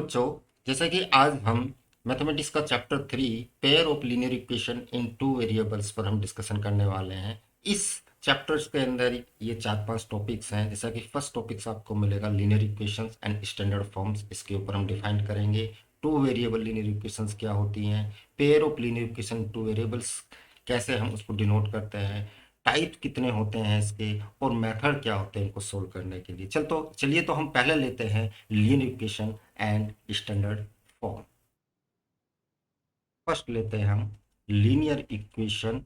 बच्चों, जैसा कि आज हम मैथमेटिक्स का chapter 3 pair of linear equation in two variables पर हम डिस्कशन करने वाले हैं। इस चैप्टर्स के अंदर ये 4-5 टॉपिक्स हैं। जैसा कि फर्स्ट टॉपिक्स आपको मिलेगा linear equations and standard forms, इसके ऊपर हम डिफाइन करेंगे। टू वेरिएबल लीनियर इक्वेशंस क्या होती हैं, pair of linear equation two variables कैसे हम उसको डिनोट करते हैं, टाइप कितने होते हैं इसके, और मेथड क्या होते हैं इनको सोल्व करने के लिए। चलिए तो हम पहले लेते हैं linear equation and standard form. First लेते हैं हम linear equation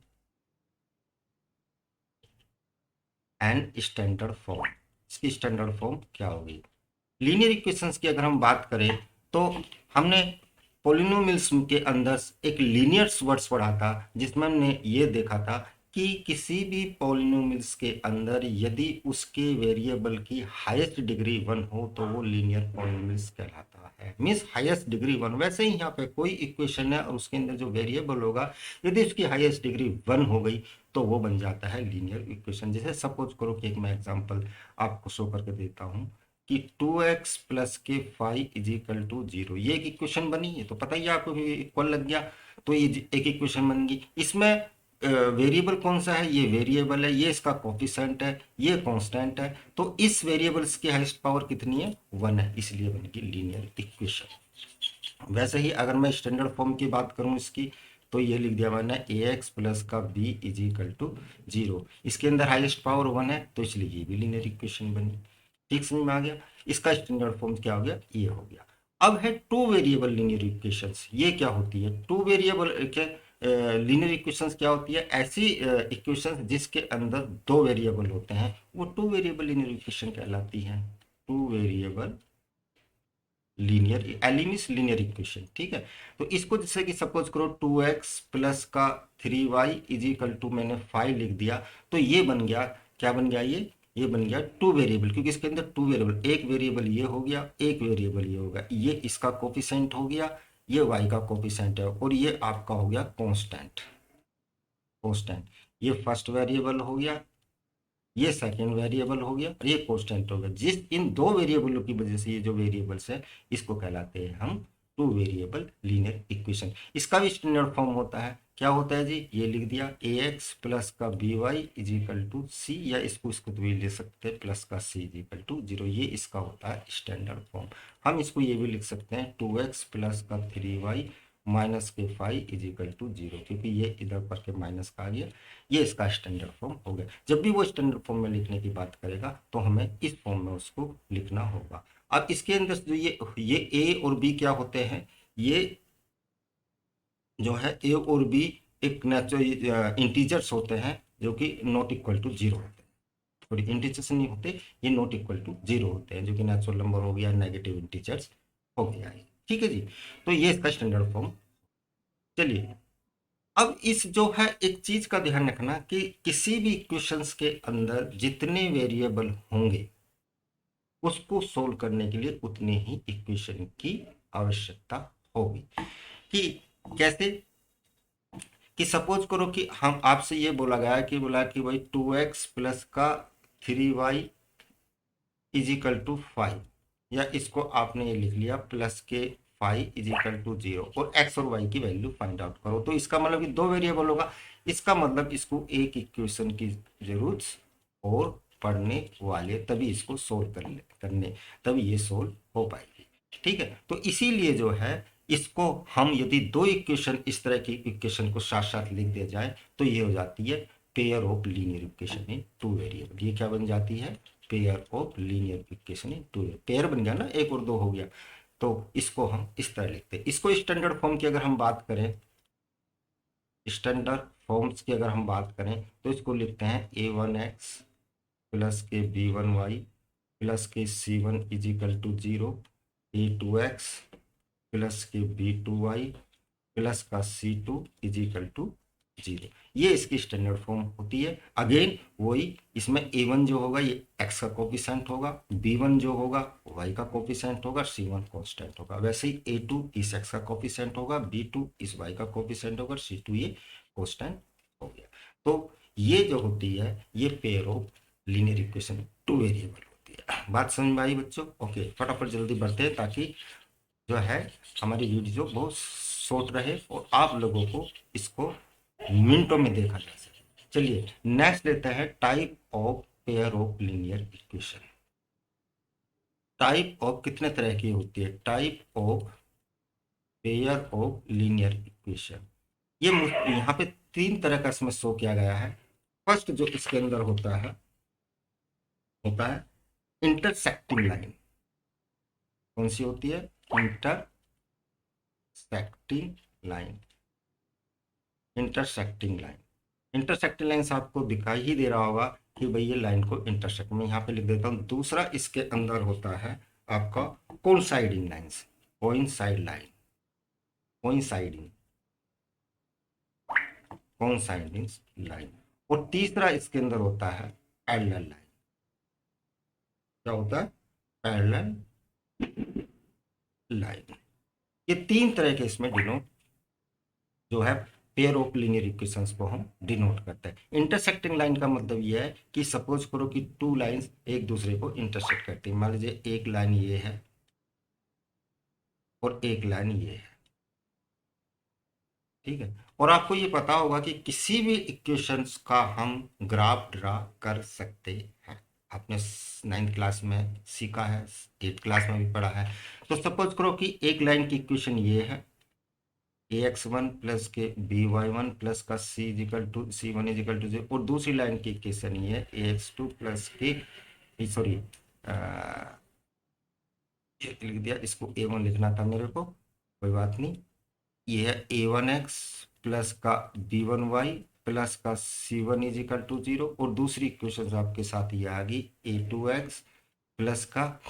and standard form. इसकी स्टैंडर्ड फॉर्म क्या होगी? लीनियर इक्वेशंस की अगर हम बात करें तो हमने पोलिनोमियल्स के अंदर एक लीनियर वर्ड्स पढ़ा था, जिसमें हमने ये देखा था कि किसी भी पोलिनोमियल्स के अंदर यदि उसके वेरिएबल की हाईएस्ट डिग्री 1 हो तो वो लीनियर पोलिनोमियल्स कहलाता है। Means highest degree 1। वैसे ही यहाँ पे कोई इक्वेशन है और उसके अंदर जो वेरिएबल होगा यदि उसकी हाईएस्ट डिग्री 1 हो गई तो वो बन जाता है लीनियर इक्वेशन। जैसे सपोज करो कि एक मैं एग्जांपल आपको शो करके देता हूँ कि 2x प्लस के 5 इज इक्वल टू 0। ये एक इक्वेशन बनी, ये तो पता ही है आपको, इक्वल लग गया तो ये एक इक्वेशन बन गई। इसमें वेरिएबल कौन सा है? ये वेरिएबल है, ये इसका कोफिशिएंट है, ये कांस्टेंट है। तो इस वेरिएबल्स की हाईएस्ट पावर कितनी है? 1 है, इसलिए बन गई लीनियर इक्वेशन। वैसे ही अगर मैं स्टैंडर्ड फॉर्म की बात करूं इसकी, तो ये लिख दिया मैंने ax प्लस का b इज इक्वल टू 0। इसके अंदर हाईएस्ट पावर 1 है तो इसलिए ये भी लीनियर इक्वेशन बनी। ठीक समझ में आ गया? इसका स्टैंडर्ड फॉर्म क्या हो गया? ये हो गया। अब है टू वेरिएबल लीनियर इक्वेशंस। ये क्या होती है? टू वेरिएबल क्या लीनियर इक्वेशंस क्या होती है? ऐसी इक्वेशंस जिसके अंदर दो वेरिएबल होते हैं वो टू वेरिएबल लीनियर इक्वेशन कहलाती है। टू वेरिएबल लीनियर एलिमिस लीनियर इक्वेशन। ठीक है, तो इसको जैसे कि सपोज करो 2x प्लस का 3y इज इक्वल टू मैंने 5 लिख दिया, तो ये बन गया, क्या बन गया? ये बन गया टू वेरिएबल, क्योंकि इसके अंदर टू वेरिएबल, एक वेरिएबल ये हो गया, एक वेरिएबल ये होगा, ये इसका कोफिशिएंट हो गया, ये y का कोफिशिएंट है, और ये आपका हो गया कांस्टेंट। कांस्टेंट ये फर्स्ट वेरिएबल हो गया, ये सेकेंड वेरिएबल हो गया, और ये कांस्टेंट हो गया। जिस इन दो वेरिएबलों की वजह से ये जो वेरिएबल्स है इसको कहलाते हैं हम टू वेरिएबल लीनियर इक्वेशन। इसका भी स्टैंडर्ड फॉर्म होता है। क्या होता है जी? ये लिख दिया ax प्लस का by is equal to c, या इसको तो भी ले सकते हैं प्लस का c इज इक्वल टू 0। ये इसका होता है स्टैंडर्ड फॉर्म। हम इसको ये भी लिख सकते हैं 2x प्लस का 3y माइनस के 5 इज इक्वल टू 0, क्योंकि ये इधर पर के माइनस का आ गया। ये इसका स्टैंडर्ड फॉर्म हो गया। जब भी वो स्टैंडर्ड फॉर्म में लिखने की बात करेगा तो हमें इस फॉर्म में उसको लिखना होगा। अब इसके अंदर जो ये ए और बी क्या होते हैं? ये जो है ए और बी एक नेचुरल इंटीजर्स होते हैं जो कि नॉट इक्वल टू 0 होते हैं। सॉरी, इंटीजर्स नहीं होते, ये नॉट इक्वल टू 0 होते हैं, जो कि नेचुरल नंबर हो गया, नेगेटिव इंटीजर्स हो गया है। ठीक है जी, तो ये इसका स्टैंडर्ड फॉर्म। चलिए, अब इस जो है एक चीज का ध्यान रखना कि किसी भी इक्वेशंस के अंदर जितने वेरिएबल होंगे उसको सोल्व करने के लिए उतनी ही इक्वेशन की आवश्यकता होगी। कि कैसे? कि सपोज करो कि हम आपसे ये बोला कि भाई 2x प्लस का 3y इज इक्वल टू 5, या इसको आपने ये लिख लिया प्लस के 5 इज इक्वल टू 0, और x और y की वैल्यू फाइंड आउट करो। तो इसका मतलब कि दो वेरिएबल होगा। इसका मतलब इसको एक इक्वेशन की जरूरत और पढ़ने वाले तभी इसको सोल्व करने तभी ये सोल्व हो पाएगी। ठीक है, तो इसीलिए जो है इसको हम यदि दो इक्वेशन इस तरह की इक्वेशन को साथ साथ लिख दिया जाए तो ये हो जाती है pair of linear equation in two variable. ये क्या बन जाती है? Pair of linear equation in two. Pair बन गया ना, एक और दो हो गया, तो इसको हम इस तरह लिखते हैं। इसको स्टैंडर्ड फॉर्म की अगर हम बात करें, स्टैंडर्ड फॉर्म्स की अगर हम बात करें तो इसको लिखते हैं a1x प्लस के b1y प्लस के c1 is equal to 0, a2x plus के b2y प्लस का c2 इज इक्वल टू 0। ये इसकी स्टैंडर्ड फॉर्म होती है। अगेन वही, इसमें a1 जो होगा ये x का कोफिशिएंट होगा, b1 जो होगा y का कोफिशिएंट होगा, c1 कांस्टेंट होगा। वैसे ही a2 इस x का कोफिशिएंट होगा, b2 इस y का कोफिशिएंट होगा, c2 ये कांस्टेंट हो गया। तो ये जो होती है ये pair of linear equation two variable होती है। बात समझ में आई बच्चों? ओके, फटाफट जल्दी बढ़ते हैं ताकि जो है हमारी वीडियो बहुत शॉर्ट रहे और आप लोगों को इसको मिनटों में देखा जा सके। चलिए नेक्स्ट लेते हैं type of pair of linear equation. Type of कितने तरह की होती है? Type of pair of linear equation, ये यहाँ पे तीन तरह का इसमें शो किया गया है। फर्स्ट जो इसके अंदर होता है इंटरसेक्टिंग लाइन। कौन सी होती है? Intersecting line. Intersecting line, intersecting line से आपको दिखाई ही दे रहा होगा कि भाई ये लाइन को इंटरसेक्ट, मैं यहाँ पे लिख देता हूँ। दूसरा इसके अंदर होता है आपका coinciding lines. Coincide line, coinciding, coinciding line. और तीसरा इसके अंदर होता है पैरेलल लाइन। क्या होता है? Parallel line. ये तीन तरह के इसमें डिनोट जो है पेयर ऑफ लीनियर इक्वेशंस को हम डिनोट करते हैं। इंटरसेक्टिंग लाइन का मतलब ये है कि सपोज करो कि टू लाइंस एक दूसरे को इंटरसेक्ट करती है। मान लीजिए एक लाइन ये है और एक लाइन ये है, ठीक है। और आपको ये पता होगा कि किसी भी इक्वेशंस का हम ग्राफ ड्रा कर सकते हैं। आपने 9th क्लास में सीखा है, 8th क्लास में भी पढ़ा है। तो सपोज करो कि एक लाइन की इक्वेशन ये है, ax1 प्लस के by1 प्लस का c1 = 0। और दूसरी लाइन की इक्वेशन ये है ax2 प्लस के, सॉरी ये लिख दिया, इसको a1 लिखना था मेरे को, कोई बात नहीं। ये है a1x प्लस का b1y प्लस का c1 = 0। और दूसरी इक्वेशन आपके साथ ये आ गई a2x प्लस का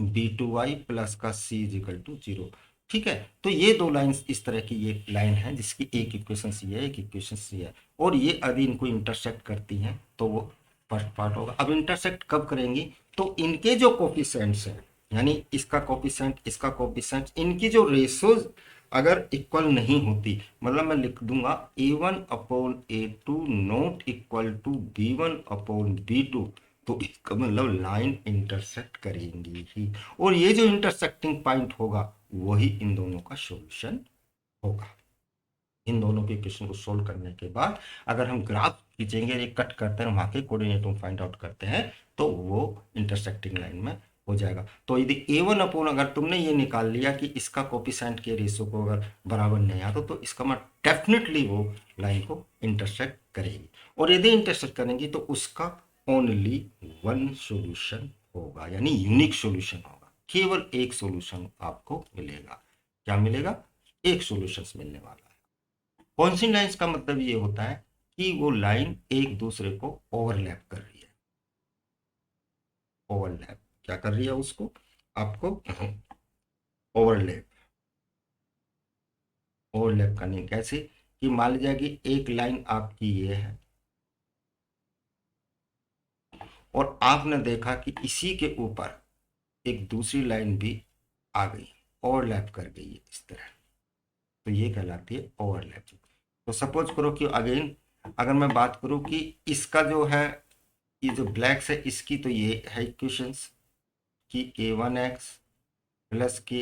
b2y प्लस का c = 0। ठीक है, तो ये दो लाइंस इस तरह की ये लाइन है जिसकी एक इक्वेशन सी है, एक इक्वेशन सी है। और ये यदि इनको इंटरसेक्ट करती हैं तो वो फर्स्ट पार्ट होगा। अब इंटरसेक्ट कब करेंगी? तो इनके जो कोफिशिएंट्स हैं, यानी इसका कोफिशिएंट, इसका कोफिशिएंट, इनकी जो रेशोज अगर इक्वल नहीं होती, मतलब मैं लिख दूंगा a1/a2 not equal to b1/b2, तो इसका मतलब लाइन इंटरसेक्ट करेंगी ही। और ये जो इंटरसेक्टिंग पॉइंट होगा वही इन दोनों का सॉल्यूशन होगा। इन दोनों के इक्वेशन को सोल्व करने के बाद अगर हम ग्राफ खींचेंगे, ये कट करते हैं, वहां के कोऑर्डिनेट हम फाइंड आउट करते हैं, तो वो इंटरसेक्टिंग लाइन में हो जाएगा। तो यदि a1 अगर तुमने ये निकाल लिया कि इसका कोफिशिएंट के रेशो को अगर बराबर नहीं आता, तो इसका मतलब डेफिनेटली वो लाइन को इंटरसेक्ट करेगी। और यदि इंटरसेक्ट करेंगी तो उसका ओनली वन सॉल्यूशन होगा, यानी यूनिक सॉल्यूशन होगा। केवल एक सॉल्यूशन आपको मिलेगा। क्या मिलेगा? एक सॉल्यूशन मिलने वाला है। कॉन्सिन लाइंस का मतलब ये होता है कि वो लाइन एक दूसरे को ओवरलैप कर रही है। ओवरलैप क्या कर रही है? उसको आपको ओवरलैप, ओवरलैप करनी कैसे? कि मान लीजिए कि एक लाइन आपकी ये है और आपने देखा कि इसी के ऊपर एक दूसरी लाइन भी आ गई, ओवरलैप कर गई है इस तरह, तो ये कहलाती है ओवरलैपिंग। तो सपोज करो कि अगेन अगर मैं बात करूं कि इसका जो है, ये जो ब्लैक्स है इसकी, तो ये है इक्वेशंस कि a1x प्लस के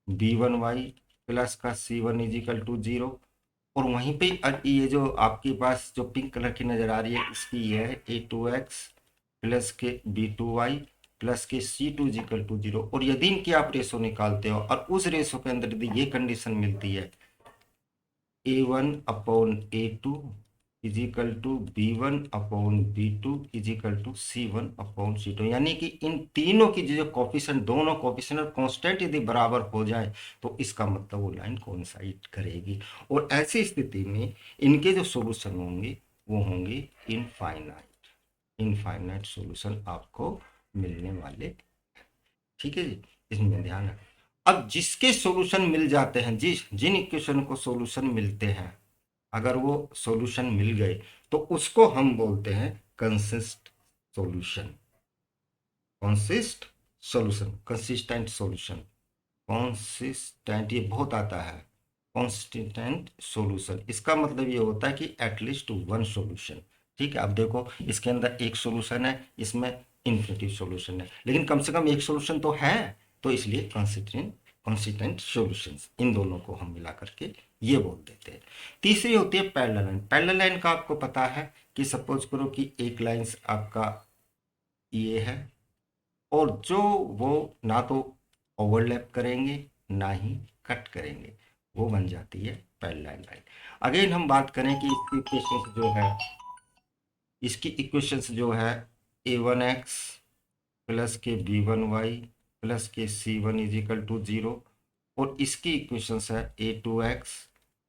b1y प्लस का c1 = 0। और वहीं पे ये जो आपके पास जो पिंक कलर की नजर आ रही है, इसकी ये है a2x प्लस के b2y प्लस के c2 = 0। और यदि इनकी आप रेशो निकालते हो और उस रेशो के अंदर यदि ये कंडीशन मिलती है a1/a2 = b1/b2 = c1/c2, यानी कि इन तीनों की जो कोफिशिएंट, दोनों कोफिशिएंट और कांस्टेंट यदि बराबर हो जाए तो इसका मतलब वो लाइन कोइंसाइड करेगी। और ऐसी स्थिति में इनके जो सॉल्यूशन होंगे वो होंगे इनफाइनाइट। इनफाइनाइट सॉल्यूशन आपको मिलने वाले। ठीक है जी, इसमें ध्यान रखें। अब जिसके सॉल्यूशन मिल जाते हैं, जिन इक्वेशन को सॉल्यूशन मिलते हैं, अगर वो सॉल्यूशन मिल गए तो उसको हम बोलते हैं consist solution. Consist solution, consistent solution. Consistent ये बहुत आता है, कंसिस्टेंट सॉल्यूशन, इसका मतलब ये होता है कि एटलीस्ट वन सॉल्यूशन। ठीक है, अब देखो इसके अंदर एक सॉल्यूशन है, इसमें इन्फिनिटी सॉल्यूशन है, लेकिन कम से कम एक सॉल्यूशन तो है। तो इसलिए कॉन्सिस्टेंट सॉल्यूशंस, इन दोनों को हम मिला करके ये बोल देते हैं। तीसरी होती है पैरेलल लाइन। पैरेलल लाइन का आपको पता है कि सपोज करो कि एक लाइन आपका ये है और जो वो ना तो ओवरलैप करेंगे ना ही कट करेंगे, वो बन जाती है पैरेलल लाइन। अगेन हम बात करें कि इसकी इक्वेशंस जो है, इसकी इक्वेशंस जो है a1x प्लस के b1y प्लस के c1 इज इक्वल टू 0, और इसकी इक्वेशंस है a2x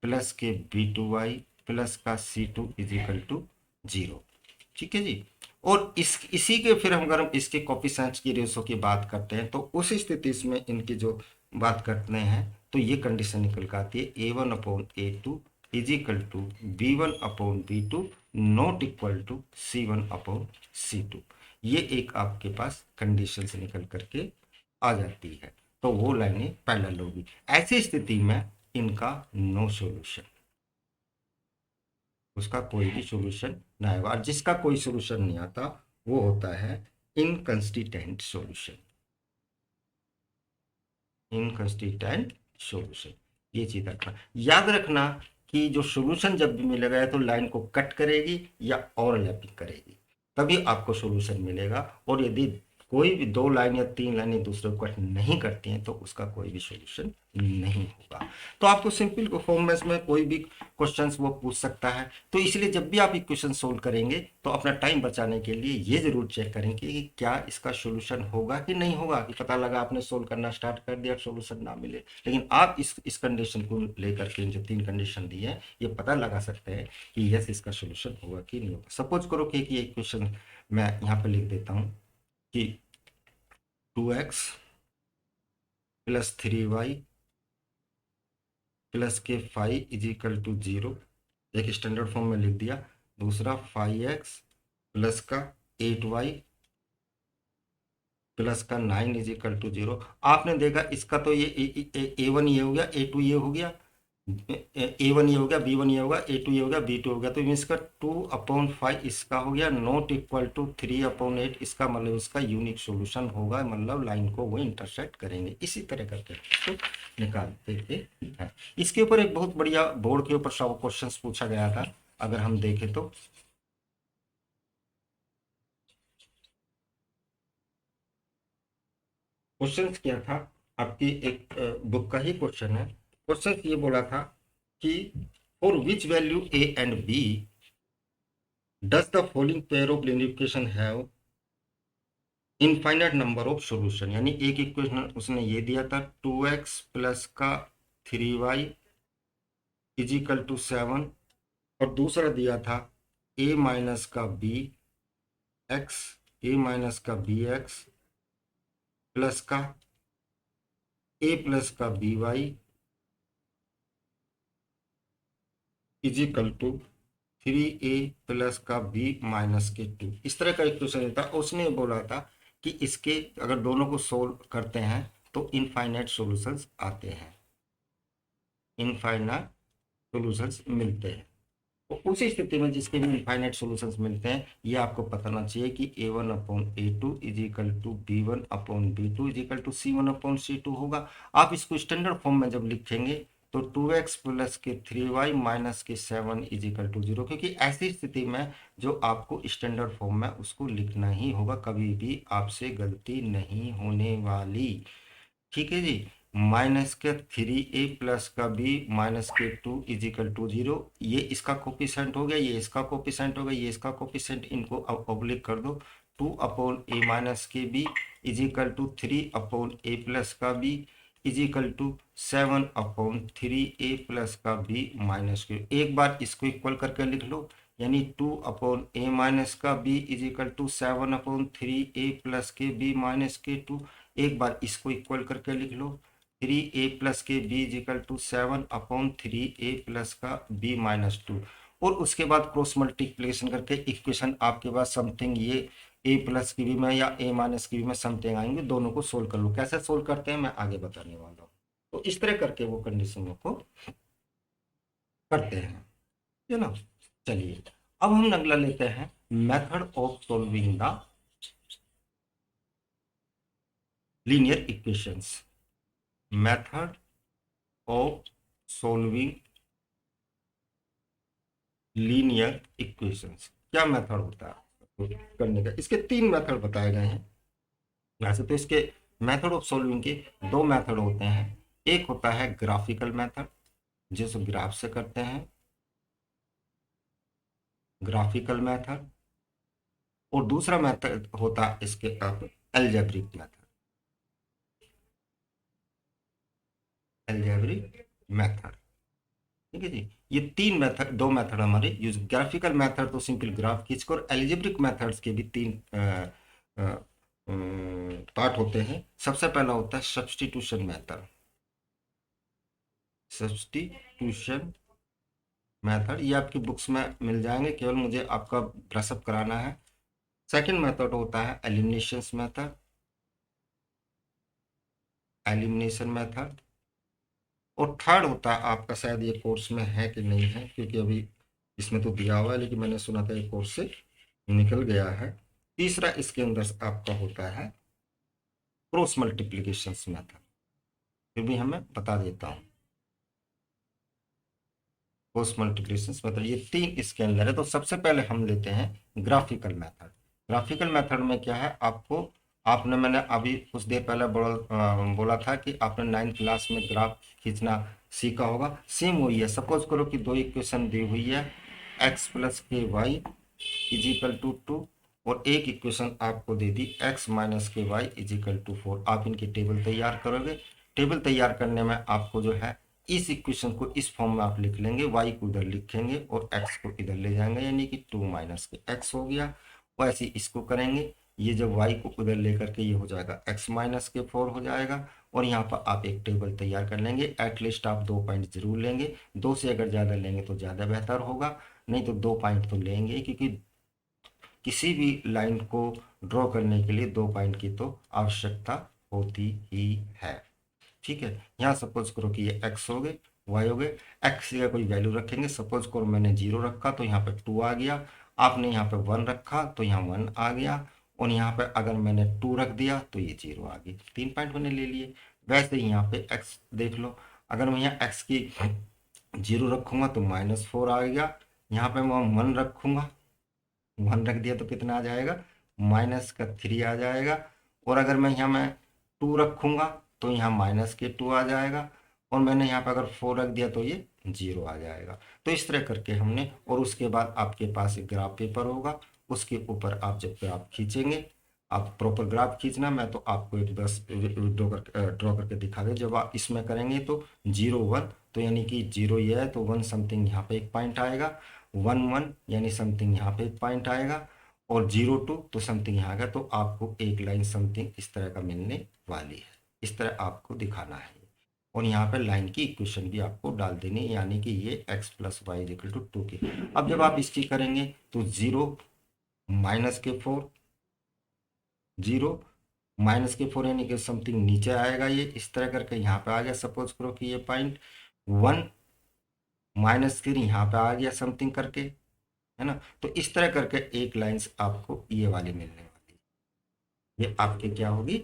प्लस के b2y प्लस का c2 इज इक्वल टू 0। ठीक है जी। और इसी के फिर हम अगर हम इसके कोफिशिएंट्स की रेशो की बात करते हैं तो उस स्थिति में इनकी जो बात करते हैं तो ये कंडीशन निकल कर आती है a1/a2 is equal to b1/b2 not equal to c1/c2। ये एक आपके पास कंडीशन से निकल करके आ जाती है, तो वो लाइनें पैरेलल होगी। ऐसी स्थिति में इनका नो सॉल्यूशन, उसका कोई भी सॉल्यूशन ना आएगा, और जिसका कोई सॉल्यूशन नहीं आता वो होता है इनकंसिस्टेंट सॉल्यूशन। इनकंसिस्टेंट सॉल्यूशन, ये चीज रखना, याद रखना कि जो सॉल्यूशन जब भी मिलेगा या तो लाइन को कट करेगी या ओवरलैपिंग करेगी, तभी आपको सॉल्यूशन मिलेगा। और यदि कोई भी दो लाइन या तीन लाइन एक दूसरे को कट नहीं करती हैं तो उसका कोई भी सॉल्यूशन नहीं होगा। तो आपको सिंपल परफॉर्मेंस में कोई भी क्वेश्चंस वो पूछ सकता है, तो इसलिए जब भी आप इक्वेशन सोल्व करेंगे तो अपना टाइम बचाने के लिए ये जरूर चेक करेंगे कि क्या इसका सॉल्यूशन होगा कि नहीं होगा। कि पता लगा आपने सोल्व करना स्टार्ट कर दिया, सॉल्यूशन ना मिले, लेकिन आप इस कंडीशन को लेकर के जो तीन कंडीशन दी है ये पता लगा सकते हैं कि यस इसका सॉल्यूशन होगा कि नहीं होगा। सपोज करो कि ये इक्वेशन मैं यहाँ पे लिख देता हूँ कि 2x प्लस 3y प्लस के 5 इज इक्वल टू 0, एक स्टैंडर्ड फॉर्म में लिख दिया। दूसरा 5x प्लस का 8y प्लस का 9 इज इक्वल टू 0। आपने देखा इसका तो ये a1 ये हो गया, a2 ये हो गया, a1 ये हो गया, b1 ये होगा, a2 ये हो गया, b2 हो गया, तो इसका 2/5 इसका हो गया नॉट इक्वल टू 3/8, इसका मतलब इसका यूनिक सॉल्यूशन होगा, मतलब लाइन को वो इंटरसेक्ट करेंगे। इसी तरह करके इसको निकालते हैं। इसके ऊपर एक बहुत बढ़िया बोर्ड के ऊपर सब क्वेश्चंस पूछा गया था, अगर हम देखें तो क्वेश्चंस क्या था, आपकी एक बुक का ही क्वेश्चन है। क्वेश्चन ये बोला था कि for which value a and b does the following pair of linear equation have infinite number of solution. यानी एक इक्वेशन उसने ये दिया था 2x प्लस का 3y इज इक्वल टू 7, और दूसरा दिया था a माइनस का b x, a माइनस का बी एक्स प्लस का a प्लस का b y is equal to 3a plus का b माइनस के 2। इस तरह का इक्वेशन था। उसने बोला था कि इसके अगर दोनों को सोल्व करते हैं तो इनफाइनाइट सॉल्यूशंस आते हैं, इनफाइनाइट सॉल्यूशंस मिलते हैं। तो उसी स्थिति में जिसके भी इनफाइनाइट सॉल्यूशंस मिलते हैं, ये आपको पता होना चाहिए कि a1/a2 is equal to b1/b2 is equal to c1/c2 होगा। आप इसको स्टैंडर्ड फॉर्म में जब लिखेंगे तो 2x प्लस के 3y माइनस के 7 इज इक्वल टू 0, क्योंकि ऐसी स्थिति में जो आपको स्टैंडर्ड फॉर्म में उसको लिखना ही होगा, कभी भी आपसे गलती नहीं होने वाली। ठीक है जी। माइनस के 3a प्लस का b माइनस के 2 इज इक्वल टू 0, ये इसका कोफिशिएंट हो गया, ये इसका कोफिशिएंट हो गया, ये इसका कोफिशिएंट, इनको ऑब्लिक कर दो। 2/a माइनस के b is equal to 3/a plus का b is equal to 7/3a plus का b माइनस के। एक बार इसको इक्वल करके लिख लो, यानी 2/a माइनस का b is equal to 7/3a plus के b माइनस के 2। एक बार इसको इक्वल करके लिख लो, 3a प्लस के b is equal to 7/3a plus का b माइनस 2। और उसके बाद क्रॉस मल्टीप्लिकेशन करके इक्वेशन आपके पास समथिंग ये a प्लस की भी में या a माइनस की भी में समथिंग आएंगे, दोनों को सोल्व कर लो। कैसे सोल्व करते हैं मैं आगे बताने वाला हूँ। तो इस तरह करके वो कंडीशनों को करते हैं, है ना। चलिए अब हम अगला लेते हैं method of solving the linear equations, method of solving linear equations. क्या मेथड होता है करने का? इसके तीन मेथड बताए गए हैं। वैसे तो इसके मेथड ऑफ सॉल्विंग के दो मेथड होते हैं। एक होता है ग्राफिकल मेथड, जिसे ग्राफ से करते हैं, ग्राफिकल मेथड। और दूसरा मेथड होता है इसके अब एल्जेब्रिक मेथड, एल्जेब्रिक मेथड। ठीक है जी। ये तीन मेथड, दो मेथड हमारे यूज। ग्राफिकल मेथड तो सिंपल ग्राफ खींचकर, और एल्जेब्रिक मेथड्स के भी तीन पार्ट होते हैं। सबसे पहला होता है सब्स्टिट्यूशन मेथड, सब्स्टिट्यूशन मेथड। ये आपकी बुक्स में मिल जाएंगे, केवल मुझे आपका ब्रशअप कराना है। सेकंड मेथड होता है एलिमिनेशन मेथड, एलिमिनेशन मेथड। और थर्ड होता है आपका, शायद ये कोर्स में है कि नहीं है, क्योंकि अभी इसमें तो दिया हुआ है, लेकिन मैंने सुना था ये कोर्स से निकल गया है। तीसरा इसके अंदर आपका होता है क्रॉस मल्टीप्लीकेशन मेथड। फिर भी हमें बता देता हूँ, क्रॉस मल्टीप्लीकेशन मेथड, ये तीन इसके अंदर है। तो सबसे पहले हम लेते हैं ग्राफिकल मेथड। ग्राफिकल मेथड में क्या है, आपको आपने, मैंने अभी कुछ देर पहले बोला था कि आपने 9th क्लास में ग्राफ खींचना सीखा होगा। सेम वही है। सपोज करो कि दो इक्वेशन दी हुई है, x प्लस के वाई इज इक्वल टू 2, और एक इक्वेशन आपको दे दी x माइनस के वाई इज इक्वल टू 4। आप इनकी टेबल तैयार करोगे। टेबल तैयार करने में आपको जो है, इस इक्वेशन को इस फॉर्म में आप लिख लेंगे, y को उधर लिखेंगे और x को इधर ले जाएंगे, यानी कि 2 माइनस के x हो गया। वैसे इसको करेंगे, ये जब y को उधर लेकर के ये हो जाएगा x माइनस के 4 हो जाएगा। और यहाँ पर आप एक टेबल तैयार कर लेंगे। एटलीस्ट आप 2 पॉइंट जरूर लेंगे, 2 से अगर ज़्यादा लेंगे तो ज़्यादा बेहतर होगा, नहीं तो 2 पॉइंट तो लेंगे, क्योंकि किसी भी लाइन को ड्रॉ करने के लिए 2 पॉइंट की तो आवश्यकता होती ही है। ठीक है। यहाँ सपोज करो कि ये x हो गए, y हो गए। x की कोई वैल्यू रखेंगे, सपोज करो मैंने 0 रखा तो यहाँ पे 2 आ गया। आपने यहाँ पे 1 रखा तो यहाँ 1 आ गया। और यहाँ पे अगर मैंने 2 रख दिया तो ये 0 आ गई। 3 पॉइंट मैंने ले लिए। वैसे ही यहाँ पे x देख लो, अगर मैं यहाँ x की 0 रखूंगा तो -4 आ गया। यहाँ पे मैं 1 रखूंगा, 1 रख दिया तो कितना आ जाएगा, -3 आ जाएगा। और अगर मैं यहाँ मैं 2 रखूंगा तो यहाँ -2 आ जाएगा। और मैंने यहाँ पे अगर 4 रख दिया तो ये 0 आ जाएगा। तो इस तरह करके हमने, और उसके बाद आपके पास एक ग्राफ पेपर होगा, उसके ऊपर आप जब ग्राफ खींचेंगे, आप प्रॉपर ग्राफ खींचना, मैं तो आपको एक बस ड्रॉ करके दिखा दे। जब आप इसमें करेंगे तो 0 1, तो यानी कि 0 ये है तो 1 समथिंग यहाँ पे एक पॉइंट आएगा, 1 1 यानी समथिंग यहाँ पे एक पॉइंट आएगा, और 0 2 तो समथिंग यहाँ आएगा। तो आपको एक लाइन समथिंग इस तरह का मिलने वाली है। इस तरह आपको दिखाना है। और यहाँ पे लाइन की इक्वेशन भी आपको डाल देनी है, यानी कि ये x plus y equal to 2 की। अब जब आप इसकी करेंगे तो 0 -4, 0 -4 यानी कि समथिंग नीचे आएगा। ये इस तरह करके यहाँ पे आ गया। सपोज करो कि ये पॉइंट 1 -3 यहाँ पे आ गया समथिंग करके, है ना। तो इस तरह करके एक लाइंस आपको ये वाली मिलने वाली है। ये आपके क्या होगी,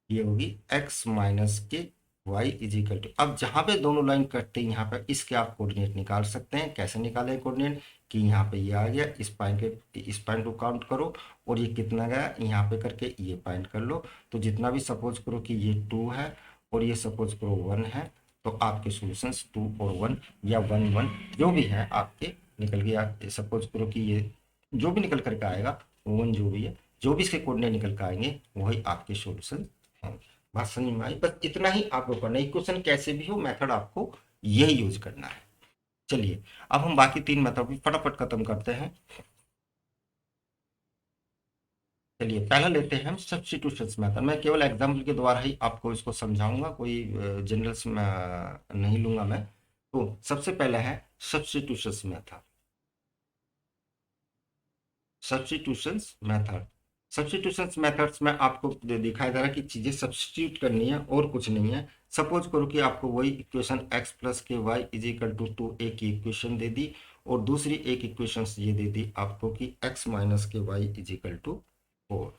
ये होगी x माइनस के वाई इज इक्वल टू। अब जहाँ पे दोनों लाइन कटते हैं, यहाँ पे इसके आप कोऑर्डिनेट निकाल सकते हैं। कैसे निकालें कोऑर्डिनेट, कि यहाँ पे ये आ गया, इस पॉइंट को काउंट करो, और ये कितना गया यहाँ पे करके ये पॉइंट कर लो। तो जितना भी, सपोज करो कि ये 2 है और ये सपोज करो 1 है, तो आपके सॉल्यूशंस 2 और 1 या 1 1 जो भी है आपके निकल गया। सपोज करो कि ये जो भी निकल करके आएगा, 1 जो भी है, जो भी इसके कोऑर्डिनेट निकल के आएंगे वही आपके सॉल्यूशन हैं। बात समझ में आई? बस इतना ही आपको करना है। क्वेश्चन कैसे भी हो, मेथड आपको यही यूज करना है। चलिए, अब हम बाकी 3 मेथड भी फटाफट खत्म करते हैं। चलिए, पहला लेते हैं हम सब्स्टिट्यूशन मेथड। मैं केवल एग्जाम्पल के द्वारा ही आपको इसको समझाऊंगा, कोई जनरल्स में नहीं लूंगा मैं। तो सबसे पहला है substitution method. Substitution method, substitution methods में आपको दिखाया जा रहा है कि चीजें सब्स्टिट्यूट करनी है और कुछ नहीं है। सपोज करो कि आपको वही इक्वेशन x प्लस के y is equal to 2a की इक्वेशन दे दी, और दूसरी एक इक्वेशन ये दे दी आपको कि x माइनस के वाई इज इक्वल टू 4।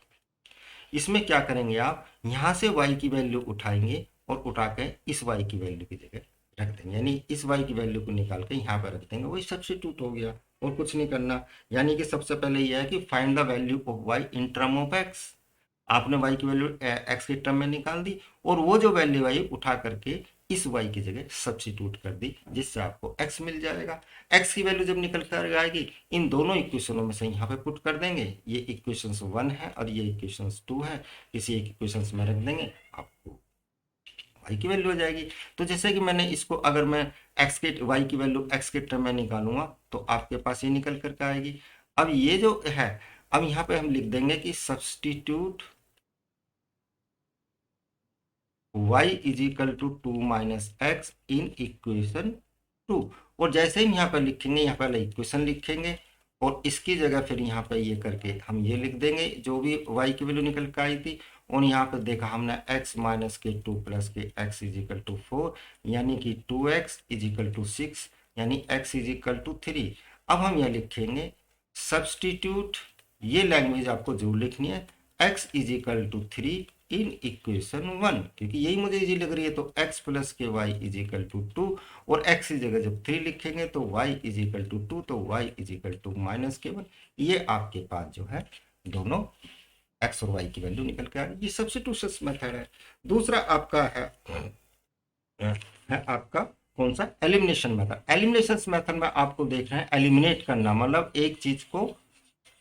इसमें क्या करेंगे आप, यहाँ से y की वैल्यू उठाएंगे और उठा के इस y की वैल्यू की जगह रख देंगे, यानी इस y की वैल्यू को निकाल के यहाँ पर रख देंगे, वही सब्स्टिट्यूट हो गया और कुछ नहीं करना। यानी कि सबसे पहले यह है कि find the value of y in term of x, आपने y की वैल्यू x के टर्म में निकाल दी और वो जो वैल्यू आई उठा करके इस y की जगह सब्स्टिट्यूट कर दी, जिससे आपको x मिल जाएगा। x की वैल्यू जब निकल कर आएगी इन दोनों इक्वेशनों में से यहाँ पे पुट कर देंगे, ये इक्वेशंस 1 है और ये इक्वेशंस 2 है, किसी एक इक्वेशंस में रख देंगे, आपको y की वैल्यू हो जाएगी। तो जैसे कि मैंने इसको अगर मैं y की वैल्यू x के टर्म में निकालूंगा तो आपके पास ये निकल करके आएगी। अब ये जो है, अब यहाँ पे हम लिख देंगे कि substitute y is equal to 2 minus x in equation 2, और जैसे ही यहाँ पर लिखेंगे, यहाँ पहले इक्वेशन लिखेंगे और इसकी जगह फिर यहाँ पे ये करके हम ये लिख देंगे जो भी y की वैल्यू निकल के आई थी, और यहाँ पे देखा हमने x माइनस के 2 प्लस के x इज इक्वल टू 4, यानी कि 2x इज इक्वल टू 6, यानी x इज इक्वल टू 3। अब हम यह लिखेंगे सब्स्टिट्यूट, ये लैंग्वेज आपको जरूर लिखनी है, x is equal to 3 in equation 1, क्योंकि यही मुझे इजी लग रही है। तो x प्लस के y इज इक्वल टू 2, और x की जगह जब 3 लिखेंगे तो y इज इक्वल टू 2, तो y is equal to minus के 1। ये आपके पास जो है दोनों x और y की वैल्यू निकल के आ रही है, ये सब्स्टिट्यूशन मेथड है। दूसरा आपका है आपका कौन सा, एलिमिनेशन मेथड। एलिमिनेशन मेथड में आपको देख रहे हैं एलिमिनेट करना, मतलब एक चीज को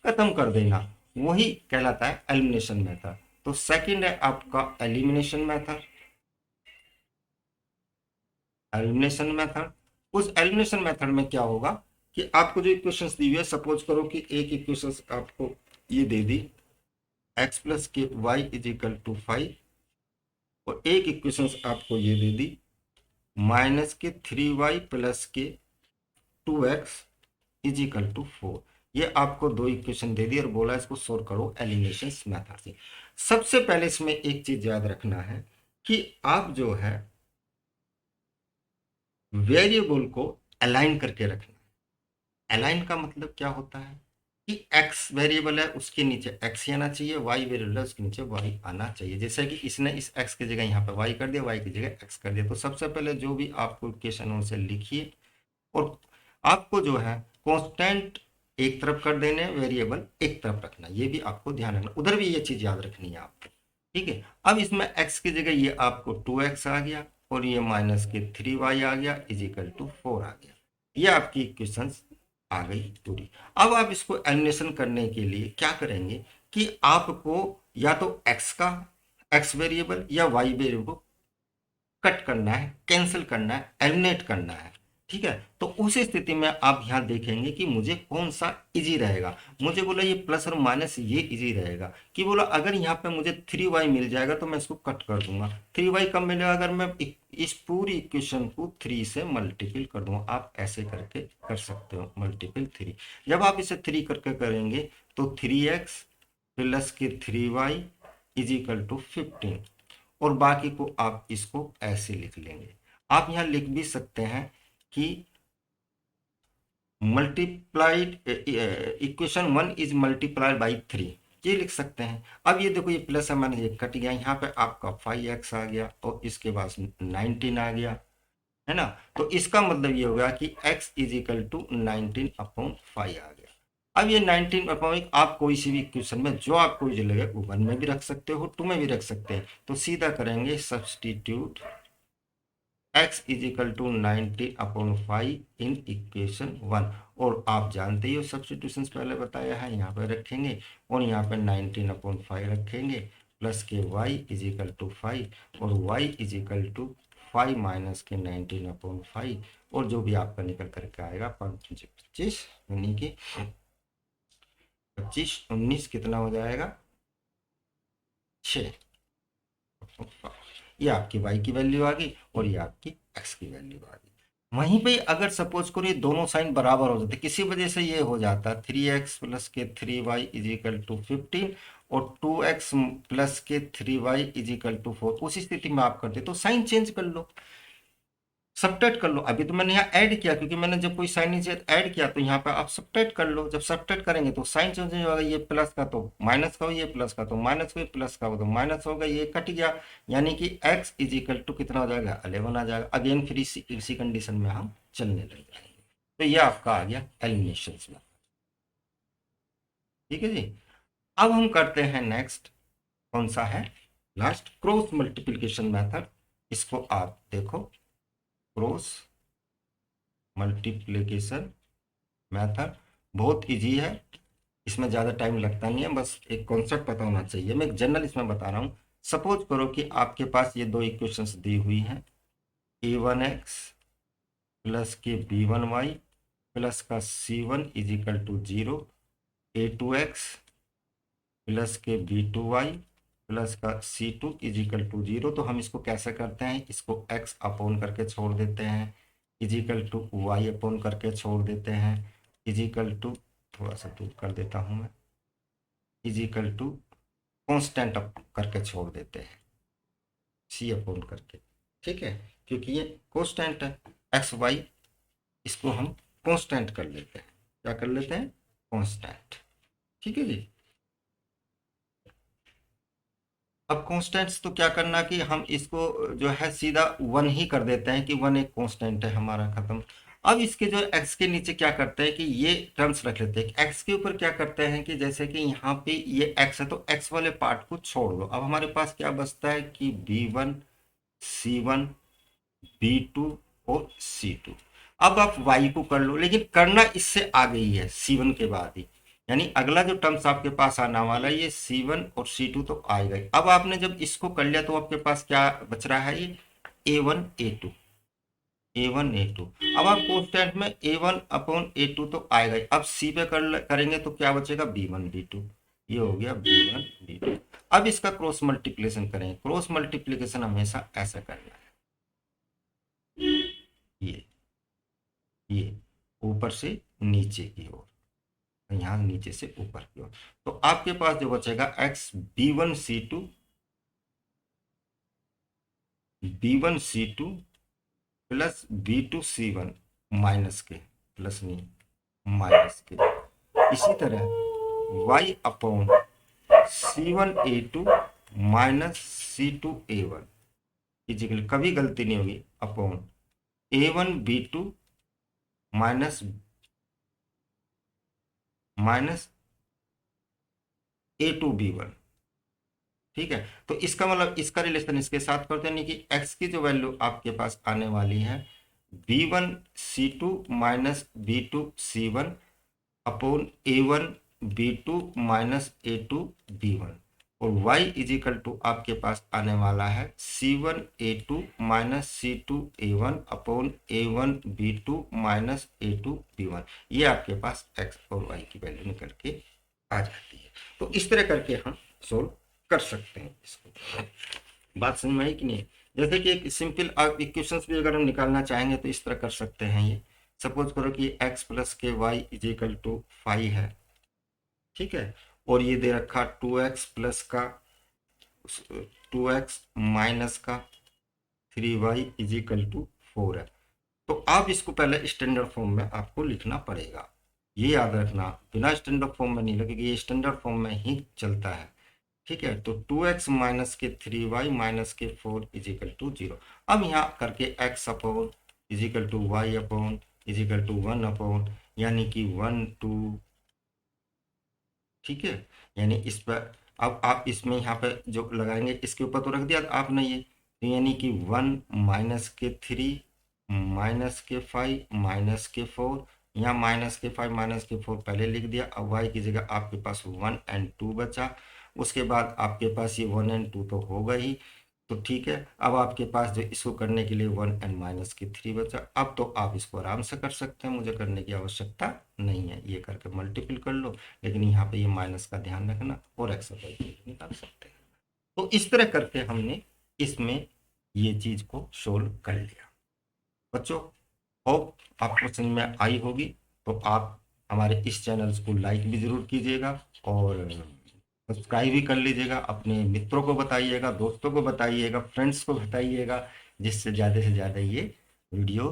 खत्म कर देना, वही कहलाता है एलिमिनेशन मेथड। तो सेकंड है आपका एलिमिनेशन मेथड। एलिमिनेशन मेथड, उस एलिमिनेशन मेथड में क्या होगा कि आपको जो इक्वेशंस दी हुई है, सपोज करो कि एक इक्वेशंस आपको ये दे दी x प्लस के y इज इक्वल टू 5, और एक इक्वेशंस आपको ये दे दी माइनस के 3y प्लस के 2x इज इक्वल टू 4। ये आपको दो इक्वेशन दे दी और बोला इसको सोल्व करो एलिमिनेशन मेथड से। सबसे पहले इसमें एक चीज याद रखना है कि आप जो है वेरिएबल को अलाइन करके रखना। अलाइन का मतलब क्या होता है कि x वेरिएबल है उसके नीचे x ही आना चाहिए, y वेरिएबल है उसके नीचे y आना चाहिए। जैसे कि इसने इस x की जगह यहाँ पे y कर दिया, y की जगह x कर दिया। तो सबसे पहले जो भी आपको इक्वेशन है उसे लिखिए, और आपको जो है कांस्टेंट एक तरफ कर देने, वेरिएबल एक तरफ रखना, ये भी आपको ध्यान रखना, उधर भी ये चीज याद रखनी है आपको, ठीक है। अब इसमें x की जगह ये आपको 2x आ गया और ये माइनस के 3y आ गया इज इक्वल टू 4 आ गया। ये आपकी इक्वेशन आ गई पूरी। अब आप इसको एलिमिनेशन करने के लिए क्या करेंगे कि आपको या तो x का x वेरिएबल या y वेरिएबल को कट करना है, कैंसिल करना है, एलिमिनेट करना है, ठीक है। तो उस स्थिति में आप यहाँ देखेंगे कि मुझे कौन सा इजी रहेगा। मुझे बोला ये प्लस और माइनस ये इजी रहेगा, कि बोला अगर यहाँ पे मुझे 3y मिल जाएगा तो मैं इसको कट कर दूंगा। 3y कब मिलेगा, अगर मैं इस पूरी इक्वेशन को 3 से मल्टीपल कर दूंगा। आप ऐसे करके कर सकते हो मल्टीपल 3। जब आप इसे 3 करके करेंगे तो 3x प्लस के 3y इज इक्वल टू 15, और बाकी को आप इसको ऐसे लिख लेंगे। आप यहाँ लिख भी सकते हैं कि multiplied equation 1 is multiplied by 3, ये लिख सकते हैं। अब ये देखो ये प्लस है, मैंने ये कट गया, यहाँ पे आपका 5x आ गया और इसके बाद 19 आ गया, है ना। तो इसका मतलब ये होगा कि x is equal to 19 upon 5 आ गया। अब ये 19 अपॉन आप कोई सी भी इक्वेशन में जो आपको जो लगे वो 1 में भी रख सकते हो, 2 में भी रख सकते हैं। तो सीधा करेंगे substitute x is equal to 19 upon 5 in equation 1, और आप जानते ही हो सब्स्टिट्यूशन पहले बताया है, यहाँ पे रखेंगे और यहाँ पे 19 अपॉन 5 रखेंगे, प्लस के y इज इक्वल टू 5 और y is equal to 5 minus के 19 अपॉन 5, और जो भी आपका निकल करके आएगा 25, यानी कि 25 19 कितना हो जाएगा 6। ये आपकी y की वैल्यू आ गई और ये आपकी x की वैल्यू आ गई। वहीं पे अगर सपोज करो ये दोनों साइन बराबर हो जाते, किसी वजह से ये हो जाता 3x प्लस के 3y इज इक्वल टू 15 और 2x प्लस के 3y इज इक्वल टू 4, उसी स्थिति में आप करते तो साइन चेंज कर लो। सब्ट्रैक्ट कर लो। अभी तो मैंने यहाँ ऐड किया, क्योंकि मैंने जब कोई साइन नीचे ऐड किया तो यहाँ पे आप सब्ट्रैक्ट कर लो। जब सब्ट्रैक्ट करेंगे तो साइन चेंज हो जाएगा, ये प्लस का तो माइनस का हो, ये प्लस का तो माइनस हो, प्लस का हो तो माइनस होगा, ये कट गया। यानी कि x इज इक्वल टू कितना हो जाएगा, 11 आ जाएगा। अगेन फिर इसी कंडीशन में हम चलने लग जाएंगे। तो ये आपका आ गया एलिमिनेशन में। ठीक है जी। अब हम करते हैं नेक्स्ट, कौन सा है, लास्ट, क्रॉस मल्टीप्लिकेशन मेथड। इसको आप देखो, क्रॉस मल्टीप्लिकेशन मेथड बहुत इजी है, इसमें ज़्यादा टाइम लगता नहीं है, बस एक कॉन्सेप्ट पता होना चाहिए। मैं एक जनरल इसमें बता रहा हूँ। सपोज करो कि आपके पास ये दो इक्वेशंस दी हुई हैं, a1x प्लस के b1y प्लस का c1 is equal to 0, a2x plus के b2y प्लस का c2 इज इक्वल टू 0। तो हम इसको कैसे करते हैं, इसको x अपोन करके छोड़ देते हैं, is equal to y upon करके छोड़ देते हैं, इज इक्वल टू, थोड़ा सा दूर कर देता हूं मैं, is equal to constant up करके छोड़ देते हैं, सी अपोन करके। ठीक है, क्योंकि ये कॉन्स्टेंट है एक्स वाई, इसको हम कॉन्स्टेंट कर लेते हैं। क्या कर लेते हैं, कॉन्स्टेंट। ठीक है जी। अब कॉन्स्टेंट्स तो क्या करना कि हम इसको जो है सीधा वन ही कर देते हैं कि वन एक कॉन्स्टेंट है हमारा, खत्म। अब इसके जो एक्स के नीचे क्या करते हैं कि ये टर्म्स रख लेते हैं। एक्स के ऊपर क्या करते हैं कि जैसे कि यहाँ पे ये एक्स है तो एक्स वाले पार्ट को छोड़ दो। अब हमारे पास क्या बचता है कि b1 c1 b2 और c2। अब आप y को कर लो, लेकिन करना इससे आगे ही है, c1 के बाद ही। यानी अगला जो टर्म्स आपके पास आने वाला है ये c1 और c2 तो आएगा ही। अब आपने जब इसको कर लिया तो आपके पास क्या बच रहा है, ये a1 a2, a1 a2। अब आप कोष्टेंट में a1 अपॉन a2 तो आएगा ही। अब c पे करेंगे तो क्या बचेगा, b1 b2। ये हो गया b1 b2। अब इसका क्रॉस मल्टीप्लिकेशन करेंगे। क्रॉस मल्टीप्लिकेशन हमेशा ऐसा करना है, ये ऊपर से नीचे की ओर, यहाँ नीचे से ऊपर की ओर। तो आपके पास जो बचेगा x b1c2 plus b2c1 minus के, प्लस नहीं माइनस के, इसी तरह y upon c1a2 minus c2a1 is equal, कभी गलती नहीं होगी, upon a1b2 minus minus a2b1। ठीक है, तो इसका मतलब इसका रिलेशन इसके साथ करते हैं, कि x की जो वैल्यू आपके पास आने वाली है b1c2 minus b2c1 upon a1 b2 minus a2b1, और y इज इक्वल टू आपके पास आने वाला है c1 a2 minus c2 a1 upon a1 b2 minus a2 b1। ये आपके पास x और y की वैल्यू निकल के आ जाती है। तो इस तरह करके हम सोल्व कर सकते हैं इसको। बात समझ में आई कि नहीं। जैसे कि एक सिंपल इक्वेशंस भी अगर हम निकालना चाहेंगे तो इस तरह कर सकते हैं। ये सपोज करो कि x प्लस के वाई इज इक्वल टू 5 है, ठीक है, और ये दे रखा 2x प्लस का 2x माइनस का 3y इज इक्वल टू 4 है। तो आप इसको पहले स्टैंडर्ड फॉर्म में आपको लिखना पड़ेगा। ये याद रखना, बिना स्टैंडर्ड फॉर्म में नहीं लगेगा, ये स्टैंडर्ड फॉर्म में ही चलता है। ठीक है, तो 2x माइनस के 3y माइनस के 4 इज इक्वल टू 0। अब यहाँ करके x upon is equal to y upon is equal to 1 upon, यानी कि 1 2। ठीक है, यानी इस पर अब आप इसमें यहाँ पे जो लगाएंगे इसके ऊपर तो रख दिया आपने ये, तो यानी कि 1 माइनस के 3 माइनस के 5 माइनस के 4, यहाँ माइनस के 5 माइनस के 4 पहले लिख दिया। अब y की जगह आपके पास 1 एंड 2 बचा। उसके बाद आपके पास ये 1 एंड 2 तो होगा ही, तो ठीक है। अब आपके पास जो इसको करने के लिए 1 एंड माइनस के 3 बचा। अब तो आप इसको आराम से कर सकते हैं, मुझे करने की आवश्यकता नहीं है, ये करके मल्टीपल कर लो। लेकिन यहाँ पे ये माइनस का ध्यान रखना, और एक्स निकाल सकते हैं। तो इस तरह करके हमने इसमें ये चीज को सोल्व कर लिया। बच्चों, होप आपको समझ में आई होगी। तो आप हमारे इस चैनल को लाइक भी जरूर कीजिएगा और सब्सक्राइब भी कर लीजिएगा। अपने मित्रों को बताइएगा, दोस्तों को बताइएगा, फ्रेंड्स को बताइएगा, जिससे ज़्यादा से ज़्यादा ये वीडियो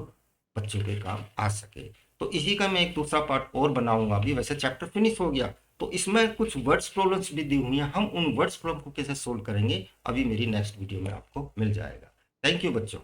बच्चों के काम आ सके। तो इसी का मैं एक दूसरा पार्ट और बनाऊंगा। अभी वैसे चैप्टर फिनिश हो गया, तो इसमें कुछ वर्ड्स प्रॉब्लम्स भी दी हुई हैं, हम उन वर्ड्स प्रॉब्लम को कैसे सोल्व करेंगे अभी मेरी नेक्स्ट वीडियो में आपको मिल जाएगा। थैंक यू बच्चों।